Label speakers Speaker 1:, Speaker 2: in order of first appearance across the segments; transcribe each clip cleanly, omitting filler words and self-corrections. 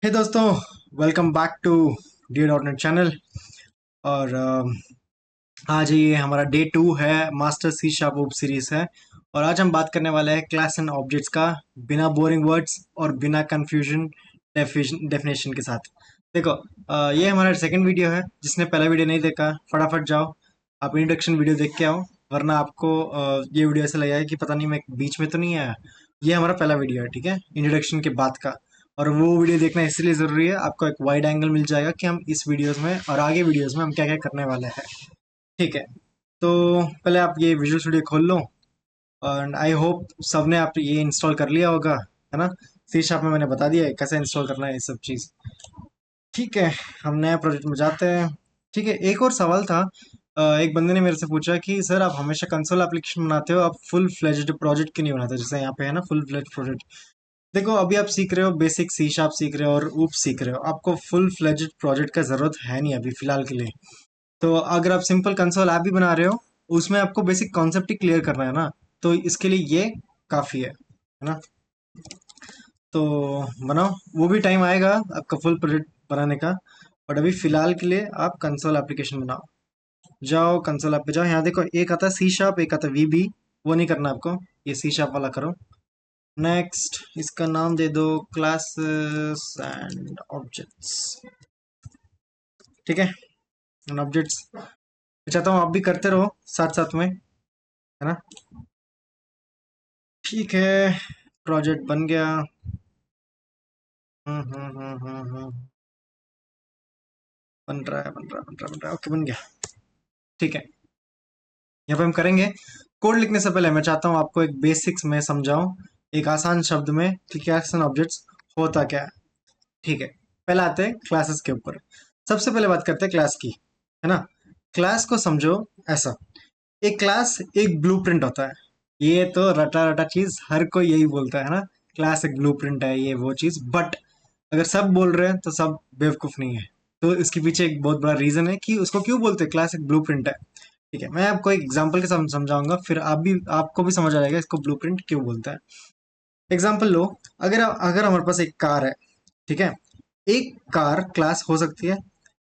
Speaker 1: हे दोस्तों, welcome back to D dot net channel. और आज ये हमारा डे 2 है, master C sharp web series है। और आज हम बात करने वाले हैं क्लास एंड ऑब्जेक्ट्स का, बिना बोरिंग वर्ड्स और बिना कंफ्यूजन डेफिनेशन के साथ। देखो, ये हमारा सेकंड वीडियो है। जिसने पहला वीडियो नहीं देखा, फटाफट जाओ आप इंट्रोडक्शन वीडियो देख के आओ, वरना आपको ये वीडियो ऐसा लगेगा कि पता नहीं मैं बीच में तो नहीं आया। ये हमारा पहला वीडियो है, ठीक है, इंट्रोडक्शन के बाद का। और वो वीडियो देखना इसलिए ज़रूरी है, आपको एक वाइड एंगल मिल जाएगा कि हम इस वीडियोस में और आगे वीडियोस में हम क्या क्या करने वाले हैं। ठीक है, तो पहले आप ये विजुअल स्टूडियो खोल लो। और आई होप सबने आप ये इंस्टॉल कर लिया होगा, है ना। सी शार्प में मैंने बता दिया है कैसे इंस्टॉल करना है ये सब चीज़। ठीक है, हम नए प्रोजेक्ट में जाते हैं। ठीक है, एक और सवाल था। एक बंदे ने मेरे से पूछा कि सर, आप हमेशा कंसोल एप्लीकेशन बनाते हो, आप फुल फ्लेज्ड प्रोजेक्ट क्यों नहीं बनाते, जैसे यहाँ पे है ना फुल फ्लेज्ड प्रोजेक्ट। देखो, अभी आप सीख रहे हो, बेसिक सी शार्प सीख रहे हो और ऊप सीख रहे हो, आपको फुल फ्लेज्ड प्रोजेक्ट का जरूरत है नहीं अभी फिलहाल के लिए। तो अगर आप सिंपल कंसोल ऐप भी बना रहे हो, उसमें आपको बेसिक कॉन्सेप्ट ही क्लियर करना है ना। तो इसके लिए ये काफी है ना। तो बनाओ, वो भी टाइम आएगा आपका फुल प्रोजेक्ट बनाने का। बट अभी फिलहाल के लिए आप कंसोल एप्लीकेशन बनाओ। जाओ कंसोल ऐप पे जाओ, यहाँ देखो एक आता है सी शार्प, एक आता है वीबी। वो नहीं करना आपको, ये सी शार्प वाला करो। नेक्स्ट, इसका नाम दे दो क्लासेस एंड ऑब्जेक्ट्स। ठीक है, एंड ऑब्जेक्ट्स। चाहता हूँ आप भी करते रहो साथ साथ में, है ना। ठीक है, प्रोजेक्ट बन गया। बन रहा है, बन रहा है, बन रहा है, बन रहा है। ओके, बन गया। ठीक है, यहाँ पे हम करेंगे। कोड लिखने से पहले मैं चाहता हूँ आपको एक बेसिक्स में समझाऊं, एक आसान शब्द में, कि क्लास एंड ऑब्जेक्ट्स होता क्या है। ठीक है, पहले आते हैं क्लासेस के ऊपर। सबसे पहले बात करते हैं क्लास की, है ना। क्लास को समझो ऐसा, एक क्लास एक ब्लूप्रिंट होता है। ये तो रटा रटा चीज हर कोई यही बोलता है ना, क्लास एक ब्लूप्रिंट है, ये वो चीज। बट अगर सब बोल रहे हैं तो सब बेवकूफ नहीं है। तो इसके पीछे एक बहुत बड़ा रीजन है कि उसको क्यों बोलते हैं क्लास एक ब्लूप्रिंट है। ठीक है, मैं आपको एक एग्जांपल के साथ समझाऊंगा, फिर आपको भी समझ आ जाएगा इसको ब्लूप्रिंट क्यों बोलता है। एग्जांपल लो। अगर हमारे पास एक कार है, ठीक है। एक कार क्लास हो सकती है,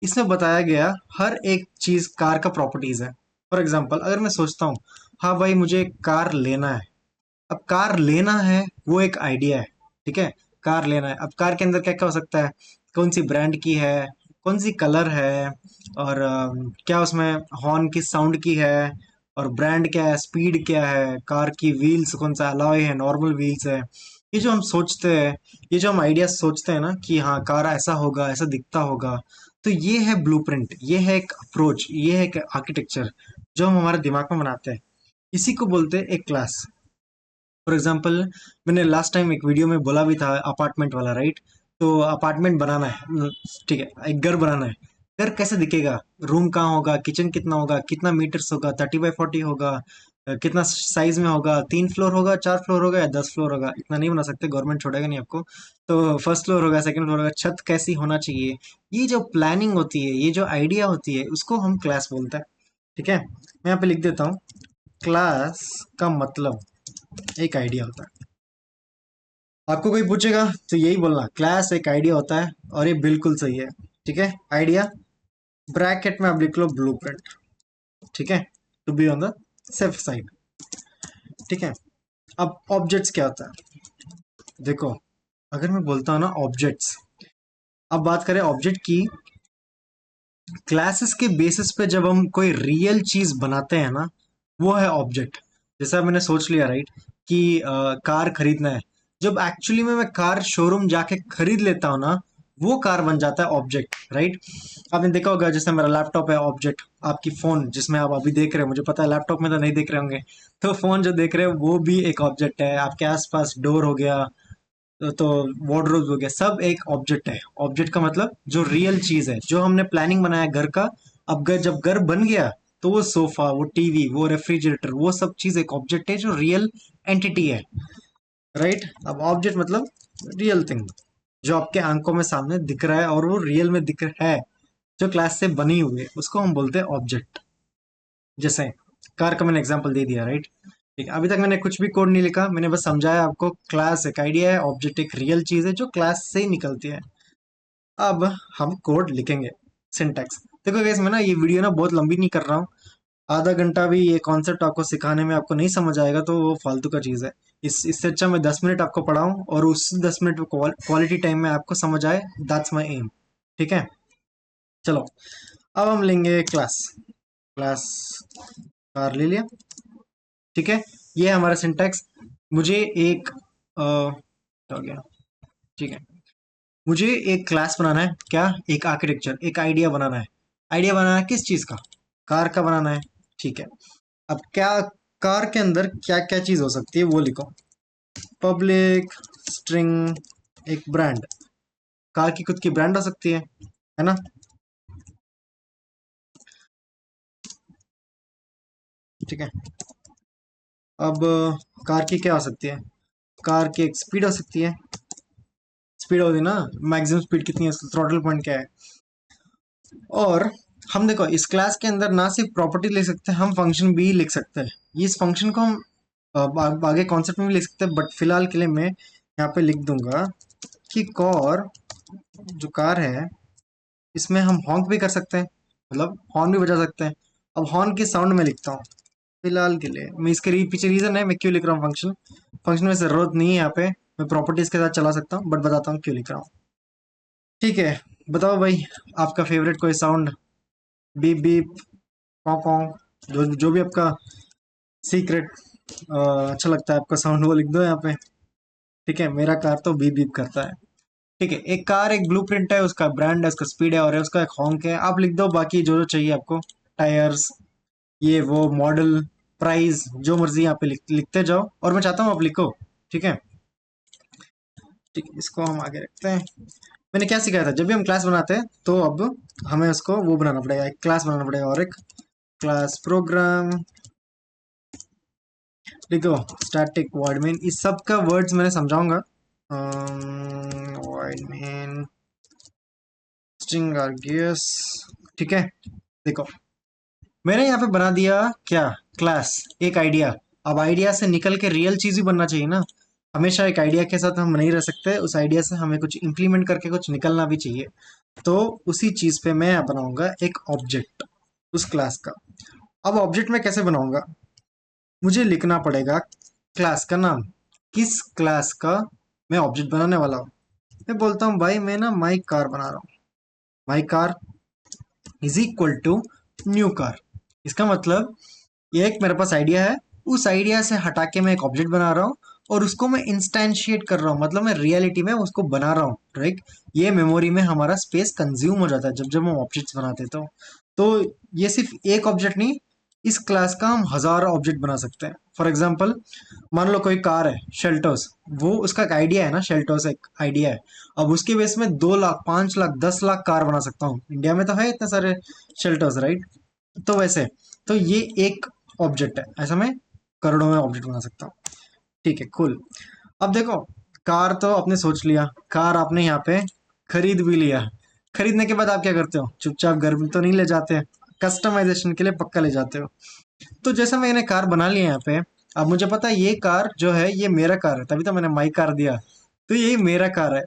Speaker 1: इसमें बताया गया हर एक चीज कार का प्रॉपर्टीज है। फॉर एग्जांपल, अगर मैं सोचता हूँ, हाँ भाई मुझे एक कार लेना है। अब कार लेना है, वो एक आइडिया है। ठीक है, कार लेना है। अब कार के अंदर क्या क्या हो सकता है, कौन सी ब्रांड की है, कौन सी कलर है, और क्या उसमें हॉर्न किस साउंड की है, और ब्रांड क्या है, स्पीड क्या है, कार की व्हील्स कौन सा अलॉय है, नॉर्मल व्हील्स है। ये जो हम सोचते हैं, ये जो हम आइडिया सोचते हैं ना कि हाँ कार ऐसा होगा, ऐसा दिखता होगा। तो ये है ब्लूप्रिंट, ये है एक अप्रोच, ये है एक आर्किटेक्चर जो हम हमारे दिमाग में बनाते हैं। इसी को बोलते हैं एक क्लास। फॉर एग्जाम्पल, मैंने लास्ट टाइम एक वीडियो में बोला भी था अपार्टमेंट वाला, राइट। तो अपार्टमेंट बनाना है, ठीक है, एक घर बनाना है। घर कैसे दिखेगा, रूम कहाँ होगा, किचन कितना होगा, कितना मीटर्स होगा, 30 बाई 40 होगा, कितना साइज में होगा, 3 फ्लोर होगा, 4 फ्लोर होगा या 10 फ्लोर होगा, इतना नहीं बना सकते, गवर्नमेंट छोड़ेगा नहीं आपको। तो फर्स्ट फ्लोर होगा, सेकंड फ्लोर होगा, छत कैसी होना चाहिए। ये जो प्लानिंग होती है, ये जो आइडिया होती है, उसको हम क्लास बोलते हैं। ठीक है, मैं यहाँ पे लिख देता हूँ, क्लास का मतलब एक आइडिया होता है। आपको कोई पूछेगा तो यही बोलना, क्लास एक आइडिया होता है, और ये बिल्कुल सही है। ठीक है, आइडिया ब्रैकेट में आप लिख लो ब्लूप्रिंट। ठीक है, to be on the safe side. ठीक है, अब ऑब्जेक्ट्स क्या होता है। देखो, अगर मैं बोलता हूँ ना ऑब्जेक्ट्स, अब बात करें ऑब्जेक्ट की, क्लासेस के बेसिस पे जब हम कोई रियल चीज बनाते हैं ना, वो है ऑब्जेक्ट। जैसा मैंने सोच लिया, राइट, कि कार खरीदना है। जब एक्चुअली में मैं कार शोरूम जाके खरीद लेता हूँ ना, वो कार बन जाता है ऑब्जेक्ट, राइट। आपने देखा होगा, जैसे मेरा लैपटॉप है ऑब्जेक्ट, आपकी फोन जिसमें आप अभी देख रहे हो, मुझे पता है लैपटॉप में तो नहीं देख रहे होंगे, तो फोन जो देख रहे हो वो भी एक ऑब्जेक्ट है। आपके आसपास डोर हो गया, तो वार्डरोब हो गया, सब एक ऑब्जेक्ट है। ऑब्जेक्ट का मतलब जो रियल चीज है, जो हमने प्लानिंग बनाया घर का। अब जब घर बन गया, तो वो सोफा, वो टीवी, वो रेफ्रिजरेटर, वो सब चीज एक ऑब्जेक्ट है जो रियल एंटिटी है, राइट। अब ऑब्जेक्ट मतलब रियल थिंग, जो आपके आंखों में सामने दिख रहा है और वो रियल में दिख रहा है, जो क्लास से बनी हुई है, उसको हम बोलते हैं ऑब्जेक्ट। जैसे कार का मैंने एग्जांपल दे दिया, राइट। ठीक है, अभी तक मैंने कुछ भी कोड नहीं लिखा, मैंने बस समझाया आपको, क्लास एक आइडिया है, ऑब्जेक्ट एक रियल चीज है जो क्लास से ही निकलती है। अब हम कोड लिखेंगे, सिंटैक्स। देखो गाइस, मैं ना ये वीडियो ना बहुत लंबी नहीं कर रहा हूँ। आधा घंटा भी ये कॉन्सेप्ट आपको सिखाने में आपको नहीं समझ आएगा तो वो फालतू का चीज़ है। इससे अच्छा मैं 10 मिनट आपको पढ़ाऊँ और उस 10 मिनट क्वालिटी टाइम में आपको समझ आए, दैट्स माई एम। ठीक है, चलो अब हम लेंगे क्लास। क्लास कार ले लिया। ठीक है, ये है हमारा सिंटैक्स। मुझे एक क्या हो गया, ठीक है, मुझे एक क्लास बनाना है। क्या, एक आर्किटेक्चर, एक आइडिया बनाना है। आइडिया बनाना है किस चीज़ का? कार का बनाना है। ठीक है, अब क्या, कार के अंदर क्या क्या चीज़ हो सकती है वो लिखो। पब्लिक स्ट्रिंग, एक ब्रांड, कार की खुद की ब्रांड हो सकती है ना? ठीक है, अब कार की क्या हो सकती है? कार की एक स्पीड हो सकती है। स्पीड होगी ना, मैक्सिमम स्पीड कितनी है, थ्रॉटल पॉइंट क्या है। और हम देखो इस क्लास के अंदर ना सिर्फ प्रॉपर्टी लिख सकते हैं, हम फंक्शन भी लिख सकते हैं। इस फंक्शन को हम आगे कॉन्सेप्ट में भी लिख सकते हैं, बट फिलहाल के लिए मैं यहाँ पे लिख दूंगा कि कॉर, जो कार है, इसमें हम हॉन्क भी कर सकते हैं, मतलब हॉर्न भी बजा सकते हैं। अब हॉर्न की साउंड में लिखता हूँ फिलहाल के लिए। मैं इसके पीछे रीजन है मैं क्यों लिख रहा हूँ फंक्शन। फंक्शन में जरूरत नहीं है यहाँ पे, मैं प्रॉपर्टीज के साथ चला सकता हूँ, बट बताता हूँ क्यों लिख रहा हूँ। ठीक है, बताओ भाई, आपका फेवरेट कोई साउंड, बीप बीप, कॉ कॉ, जो जो भी आपका सीक्रेट अच्छा लगता है आपका साउंड, वो लिख दो यहाँ पे। ठीक है, मेरा कार तो बीप बीप करता है। ठीक है, एक कार, एक ब्लूप्रिंट है, उसका ब्रांड है, उसका स्पीड है और है उसका एक हॉन्क है। आप लिख दो बाकी जो जो चाहिए आपको, टायर्स, ये वो मॉडल, प्राइस, जो मर्जी यहाँ पे लिखते जाओ और मैं चाहता हूँ आप लिखो। ठीक है, ठीक है, इसको हम आगे रखते हैं। मैंने क्या सिखाया था, जब भी हम क्लास बनाते हैं तो अब हमें उसको वो बनाना पड़ेगा, एक क्लास बनाना पड़ेगा और एक क्लास प्रोग्राम। देखो, स्टैटिक void main, इस सब का वर्ड्स मैंने समझाऊंगा। void main string args. ठीक है, देखो मैंने यहाँ पे बना दिया क्या, क्लास, एक आइडिया। अब आइडिया से निकल के रियल चीज ही बनना चाहिए ना। हमेशा एक आइडिया के साथ हम नहीं रह सकते, उस आइडिया से हमें कुछ इंप्लीमेंट करके कुछ निकलना भी चाहिए। तो उसी चीज पे मैं यहाँ बनाऊंगा एक ऑब्जेक्ट, उस क्लास का। अब ऑब्जेक्ट में कैसे बनाऊंगा, मुझे लिखना पड़ेगा क्लास का नाम, किस क्लास का मैं ऑब्जेक्ट बनाने वाला हूँ। मैं बोलता हूँ भाई मैं ना माई कार बना रहा हूँ, my car is equal to new car. इसका मतलब ये एक मेरे पास आइडिया है, उस आइडिया से हटा के मैं एक ऑब्जेक्ट बना रहा हूँ और उसको मैं इंस्टेंशिएट कर रहा हूँ, मतलब मैं रियलिटी में उसको बना रहा हूँ। राइट, ये मेमोरी में हमारा स्पेस कंज्यूम हो जाता है जब जब हम ऑब्जेक्ट्स बनाते हैं तो ये सिर्फ एक ऑब्जेक्ट नहीं, इस क्लास का हम हजार ऑब्जेक्ट बना सकते हैं। फॉर एग्जाम्पल, मान लो कोई कार है शेल्टोस, वो उसका एक आइडिया है ना, शेल्टोस एक आइडिया है। अब उसके बेस में 2 लाख, 5 लाख, 10 लाख कार बना सकता हूँ, इंडिया में तो है इतने सारे शेल्टर्स, राइट। तो वैसे, तो ये एक ऑब्जेक्ट है, ऐसा मैं करोड़ों में ऑब्जेक्ट बना सकता हूँ। ठीक है, कूल। अब देखो, कार तो आपने सोच लिया, कार आपने यहाँ पे खरीद भी लिया। खरीदने के बाद आप क्या करते हो, चुपचाप घर में तो नहीं ले जाते, कस्टमाइजेशन के लिए पक्का ले जाते हो। तो जैसा मैंने कार बना लिया यहाँ पे, अब मुझे पता है ये कार जो है ये मेरा कार है, तभी तो मैंने माई कार दिया। तो ये मेरा कार है,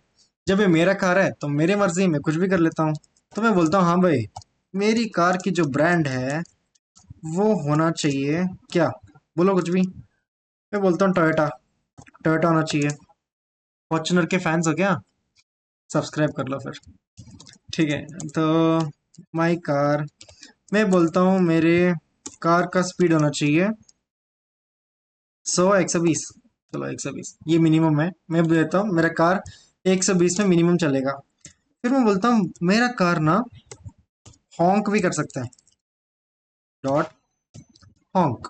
Speaker 1: जब ये मेरा कार है तो मेरी मर्जी में कुछ भी कर लेता हूँ। तो मैं बोलता हूँ हाँ भाई, मेरी कार की जो ब्रांड है वो होना चाहिए क्या, बोलो कुछ भी। मैं बोलता हूँ टोयोटा, टोयोटा होना चाहिए। फॉर्च्यूनर के फैंस हो क्या? सब्सक्राइब कर लो फिर। ठीक है, तो माई कार, मैं बोलता हूँ मेरे कार का स्पीड होना चाहिए 100, 120। चलो 120 ये मिनिमम है, मैं देता हूँ मेरा कार 120 में मिनिमम चलेगा। फिर मैं बोलता हूँ मेरा कार ना हॉन्क भी कर सकता है, डॉट हॉन्क,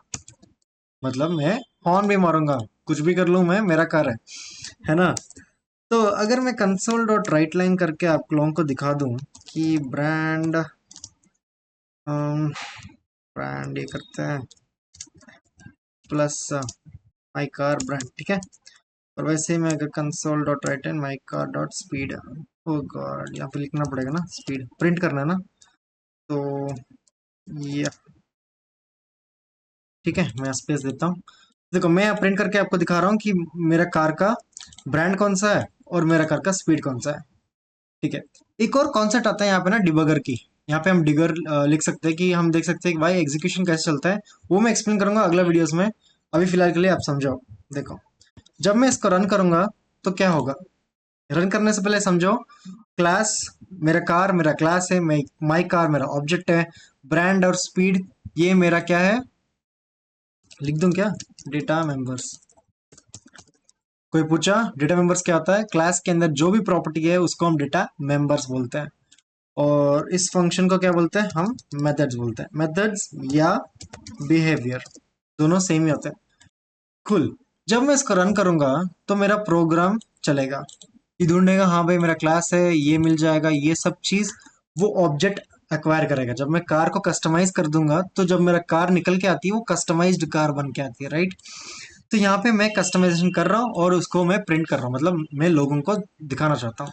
Speaker 1: मतलब मैं हॉर्न भी मारूंगा, कुछ भी कर लूँ मैं, मेरा कार है ना। तो अगर मैं कंसोल डॉट राइट लाइन करके आप लोगों को दिखा दूं कि ब्रांड, ब्रांड ये करते हैं प्लस माई कार ब्रांड, ठीक है। और वैसे ही मैं अगर console dot write line my car dot speed, oh god यहाँ पे लिखना पड़ेगा ना, स्पीड प्रिंट करना है ना, तो ये ठीक है, मैं स्पेस देता हूँ। देखो मैं यहाँ प्रिंट करके आपको दिखा रहा हूँ कि मेरा कार का ब्रांड कौन सा है और मेरा कार का स्पीड कौन सा है। ठीक है। एक और कॉन्सेप्ट आता है यहाँ पे ना, डिबगर की। यहाँ पे हम डिगर लिख सकते हैं कि हम देख सकते हैं कि भाई एग्जीक्यूशन कैसे चलता है। वो मैं एक्सप्लेन करूंगा अगला वीडियोस में। अभी फिलहाल के लिए आप समझो। देखो, जब मैं इसको रन करूंगा तो क्या होगा। रन करने से पहले समझो, क्लास मेरा कार मेरा क्लास है, माई कार मेरा ऑब्जेक्ट है, ब्रांड और स्पीड ये मेरा क्या है, लिख दूं क्या, डेटा मेंबर्स। कोई पूछा डेटा मेंबर्स क्या होता है, क्लास के अंदर जो भी प्रॉपर्टी है उसको हम डेटा मेंबर्स बोलते हैं। और इस फंक्शन को क्या बोलते हैं हम, मेथड्स बोलते हैं। मेथड्स या बिहेवियर दोनों सेम ही होते हैं। कुल, जब मैं इसको रन करूंगा तो मेरा प्रोग्राम चलेगा, ये ढूंढेगा हाँ भाई मेरा क्लास है, ये मिल जाएगा, ये सब चीज वो ऑब्जेक्ट एक्वायर करेगा। जब मैं कार को कस्टमाइज कर दूंगा तो जब मेरा कार निकल के आती है वो कस्टमाइज्ड कार बन के आती है, राइट। तो यहाँ पे मैं कस्टमाइजेशन कर रहा हूँ और उसको मैं प्रिंट कर रहा हूँ, मतलब मैं लोगों को दिखाना चाहता हूँ।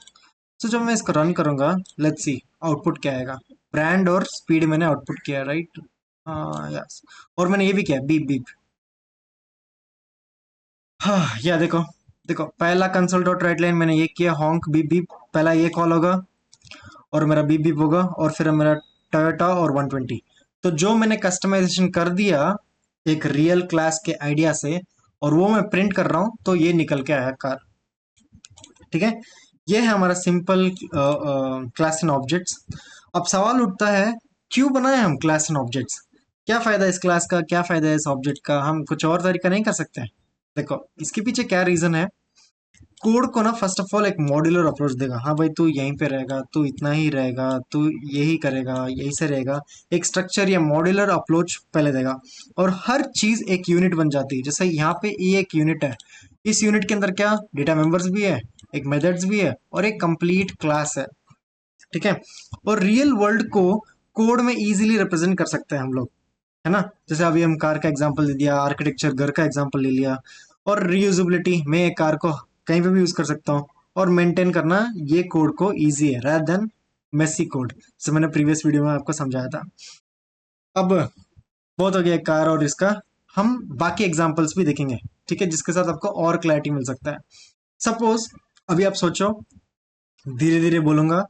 Speaker 1: तो जब मैं इसको रन करूंगा, लेट्स सी आउटपुट क्या आएगा। ब्रांड और स्पीड मैंने आउटपुट किया, राइट। हाँ यस। और मैंने ये भी किया, बीप बीप। हाँ या देखो, देखो पहला कंसोल डॉट राइट लाइन मैंने ये किया, हॉन्क बीप बीप, पहला ये कॉल होगा और मेरा बीप बीप होगा और फिर मेरा टोयोटा और 120। तो जो मैंने कस्टमाइजेशन कर दिया एक रियल क्लास के आइडिया से और वो मैं प्रिंट कर रहा हूँ तो ये निकल के आया कार। ठीक है, ये है हमारा सिंपल क्लास एंड ऑब्जेक्ट्स। अब सवाल उठता है, क्यों बनाए हम क्लास एंड ऑब्जेक्ट्स, क्या फायदा है इस क्लास का, क्या फायदा है इस ऑब्जेक्ट का, हम कुछ और तरीका नहीं कर सकते हैं। देखो इसके पीछे क्या रीजन है। कोड को ना फर्स्ट ऑफ ऑल एक मॉड्यूलर अप्रोच देगा, हाँ भाई तू यहीं पे रहेगा, तू इतना ही रहेगा, तू यही करेगा, यही से रहेगा। एक स्ट्रक्चर या मॉड्यूलर अप्रोच पहले देगा और हर चीज एक यूनिट बन जाती है। जैसे यहाँ पे ये एक यूनिट है, इस यूनिट के अंदर क्या डेटा मेंबर्स भी है, एक मेथड्स भी है और एक कंप्लीट क्लास है। ठीक है, और रियल वर्ल्ड को कोड में इजीली रिप्रेजेंट कर सकते हैं हम लोग, है ना। जैसे अभी हम कार का एग्जांपल दे दिया, आर्किटेक्चर घर का एग्जांपल ले लिया। और रीयूजेबिलिटी, मैं एक कार को कहीं पे भी यूज कर सकता हूँ। और मेंटेन करना ये कोड को इजी है rather देन मेसी कोड, जैसे मैंने प्रीवियस वीडियो में आपको समझाया था। अब बहुत हो गया कार और इसका, हम बाकी एग्जांपल्स भी देखेंगे, ठीक है, जिसके साथ आपको और क्लैरिटी मिल सकता है। सपोज अभी आप सोचो, धीरे धीरे बोलूंगा,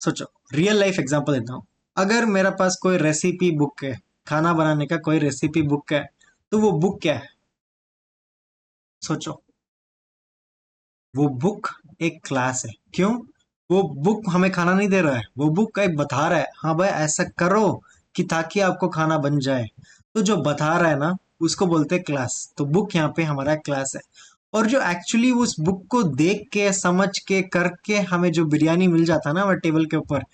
Speaker 1: सोचो, रियल लाइफ एग्जांपल देता हूँ। अगर मेरा पास कोई रेसिपी बुक है, खाना बनाने का कोई रेसिपी बुक है, तो वो बुक क्या है, सोचो। वो बुक एक क्लास है, क्यों, वो बुक हमें खाना नहीं दे रहा है, वो बुक एक बता रहा है हाँ भाई ऐसा करो कि ताकि आपको खाना बन जाए। तो जो बता रहा है ना उसको बोलते हैं क्लास। तो बुक यहाँ पे हमारा क्लास है। और जो एक्चुअली उस बुक को देख के समझ के करके हमें जो बिरयानी मिल जाता है ना हमारे टेबल के ऊपर,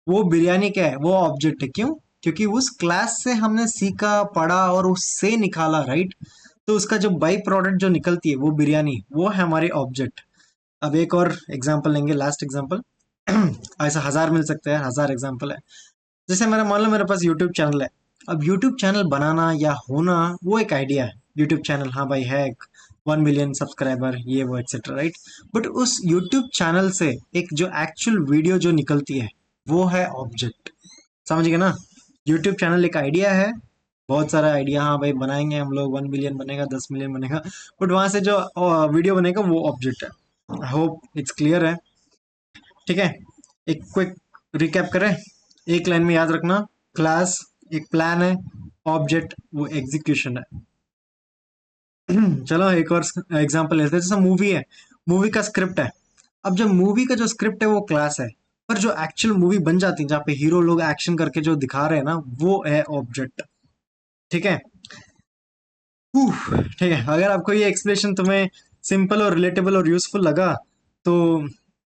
Speaker 1: वो बिरयानी क्या है, वो ऑब्जेक्ट है। क्यों, क्योंकि उस क्लास से हमने सीखा पढ़ा और उससे निकाला, राइट। तो उसका जो बाई प्रोडक्ट जो निकलती है वो बिरयानी, वो है हमारे ऑब्जेक्ट। अब एक और एग्जांपल लेंगे, लास्ट एग्जांपल। ऐसा हजार मिल सकते हैं, हजार एग्जांपल है। जैसे मेरा मान लो मेरे पास यूट्यूब चैनल है। अब यूट्यूब चैनल बनाना या होना वो एक आइडिया है, यूट्यूब चैनल हाँ भाई है, 1 मिलियन सब्सक्राइबर ये वो एक्सेट्रा, राइट। बट उस यूट्यूब चैनल से एक जो एक्चुअल वीडियो जो निकलती है वो है ऑब्जेक्ट। समझ गए ना। यूट्यूब चैनल एक आइडिया है, बहुत सारा आइडिया हाँ भाई बनाएंगे हम लोग, 1 मिलियन बनेगा, 10 मिलियन बनेगा, बट वहां से जो वीडियो बनेगा वो ऑब्जेक्ट है। आई होप इट्स क्लियर है। ठीक है, एक क्विक रिकैप करें, एक लाइन में याद रखना, क्लास एक प्लान है, ऑब्जेक्ट वो एग्जीक्यूशन है। चलो एक और एग्जांपल लेते हैं। जैसे मूवी है, मूवी का स्क्रिप्ट है। अब जब मूवी का जो स्क्रिप्ट है वो क्लास है, पर जो एक्चुअल मूवी बन जाती है जहाँ पे हीरो लोग एक्शन करके जो दिखा रहे हैं ना वो है ऑब्जेक्ट। ठीक है। ठीक है, अगर आपको ये एक्सप्लेनेशन तुम्हें सिंपल और रिलेटेबल और यूजफुल लगा तो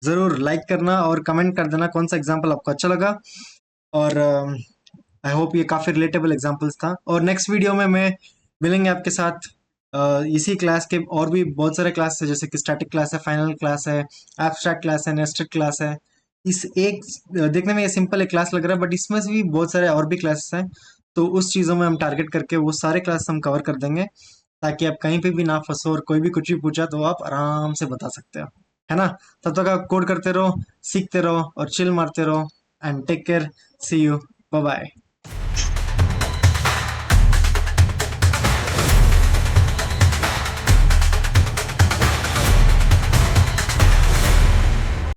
Speaker 1: जरूर लाइक करना और कमेंट कर देना कौन सा एग्जांपल आपको अच्छा लगा। और आई होप ये काफी रिलेटेबल एग्जांपल्स था। और नेक्स्ट वीडियो में मैं मिलेंगे आपके साथ इसी क्लास के और भी बहुत सारे क्लास है, जैसे कि स्टैटिक क्लास है, फाइनल क्लास है, एब्स्ट्रैक्ट क्लास है, नेस्टेड क्लास है। इस एक देखने में ये सिंपल एक क्लास लग रहा है बट इसमें से भी बहुत सारे और भी क्लासेस हैं। तो उस चीज़ों में हम टारगेट करके वो सारे क्लास हम कवर कर देंगे, ताकि आप कहीं पे भी ना फंसो और कोई भी कुछ भी पूछा तो आप आराम से बता सकते हो, है ना। तब तक आप कोड करते रहो, सीखते रहो और चिल मारते रहो। And take care, see you, bye bye.